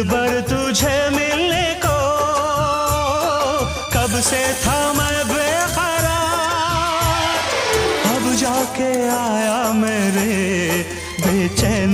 दिलबर तुझे मिलने को कब से था मैं बेकरार, अब जाके आया मेरे बेचैन